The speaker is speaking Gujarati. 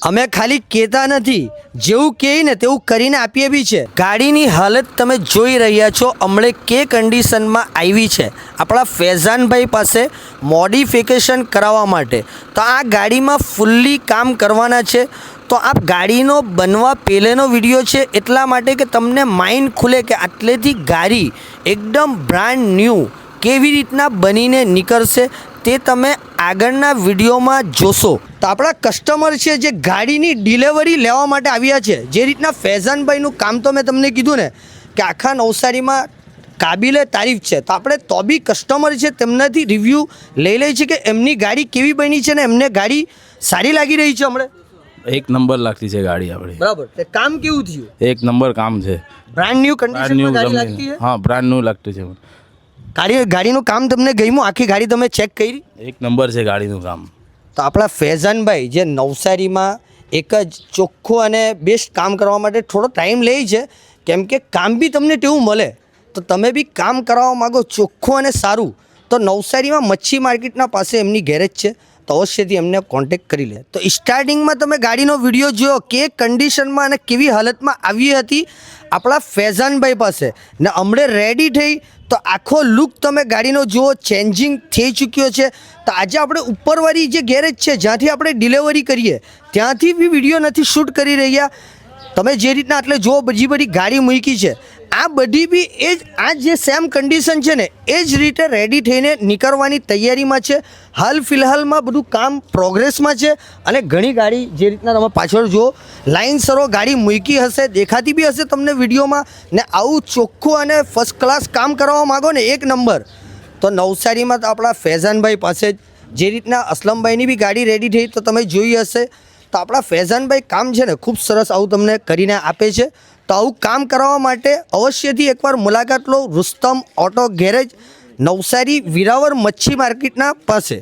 અમે ખાલી કહેતા નથી, જેવું કહે ને તેવું કરીને આપીએ બી છે। ગાડીની હાલત તમે જોઈ રહ્યા છો, હમણે કે કન્ડિશનમાં આવી છે આપણા ફૈઝાનભાઈ પાસે મોડિફિકેશન કરાવવા માટે। તો આ ગાડીમાં ફૂલ્લી કામ કરવાના છે। તો આ ગાડીનો બનવા પહેલેનો વિડીયો છે, એટલા માટે કે તમને માઇન્ડ ખુલે કે આટલેથી ગાડી એકદમ બ્રાન્ડ ન્યૂ કેવી રીતના બનીને નીકળશે તે તમે આગળના વિડીયોમાં જોશો। તો આપણા કસ્ટમર છે જે ગાડીની ડિલિવરી લેવા માટે આવ્યા છે, જે રીતના ફૈઝાનભાઈનું કામ તો મેં તમને કીધું ને કે આખા નવસારીમાં કાબિલે તારીફ છે। તો આપણે તો બી કસ્ટમર છે તેમનાથી રિવ્યૂ લઈ લઈએ છીએ કે એમની ગાડી કેવી બની છે ને એમને ગાડી સારી લાગી રહી છે। હમણાં એક નંબર લાગતી છે ગાડી આપણી, બરાબર। તે કામ કેવું થયું? એક નંબર કામ છે, બ્રાન્ડ ન્યૂ બ્રાન્ડ ન્યૂ કન્ડિશનમાં ગાડી લાગતી છે। હા બ્રાન્ડ ન્યૂ લાગતું છે। ગાડીનું કામ તમને ગમ્યું? આખી ગાડી તમે ચેક કરી? એક નંબર છે ગાડીનું કામ। તો આપણા ફૈઝાનભાઈ જે નવસારીમાં એક જ ચોખ્ખું અને બેસ્ટ કામ કરવા માટે થોડો ટાઈમ લે છે, કેમ કે કામ બી તમને તેવું મળે। તો તમે બી કામ કરાવવા માગો ચોખ્ખું અને સારું, તો નવસારીમાં મચ્છી માર્કેટના પાસે એમની ગેરેજ છે, તો અવશ્યથી એમને કોન્ટેક્ટ કરી લે। તો સ્ટાર્ટિંગમાં તમે ગાડીનો વિડીયો જોયો કે કન્ડિશનમાં અને કેવી હાલતમાં આવી હતી આપણા ફૈઝાનભાઈ પાસે, ને હમણે રેડી થઈ તો આખો લુક તમે ગાડીનો જુઓ, ચેન્જિંગ થઈ ચૂક્યો છે। તો આજે આપણે ઉપરવાળી જે ગેરેજ છે જ્યાંથી આપણે ડિલિવરી કરીએ ત્યાંથી બી વિડીયો નથી શૂટ કરી રહ્યા। તમે જે રીતના એટલે જુઓ બીજી બધી ગાડી મૂકી છે, આ બધી બી એ જ આ જે સેમ કન્ડિશન છે ને એ જ રીતે રેડી થઈને નીકળવાની તૈયારીમાં છે। હાલ ફિલહાલમાં બધું કામ પ્રોગ્રેસમાં છે અને ઘણી ગાડી જે રીતના તમે પાછળ જુઓ લાઇનસરો ગાડી મૂકી હશે, દેખાતી બી હશે તમને વિડીયોમાં। ને આવું ચોખ્ખું અને ફર્સ્ટ ક્લાસ કામ કરવા માગો ને એક નંબર, તો નવસારીમાં તો આપણા ફૈઝાનભાઈ પાસે જે રીતના અસલમભાઈની બી ગાડી રેડી થઈ તો તમે જોઈ હશે। તો આપણા ફૈઝાનભાઈ કામ છે ને ખૂબ સરસ આવું તમને કરીને આપે છે। તો આવું કામ કરવા માટે અવશ્યથી એકવાર મુલાકાત લો રુસ્તમ ઓટો ગેરેજ, નવસારી વિરાવર મચ્છી માર્કેટના પાસે।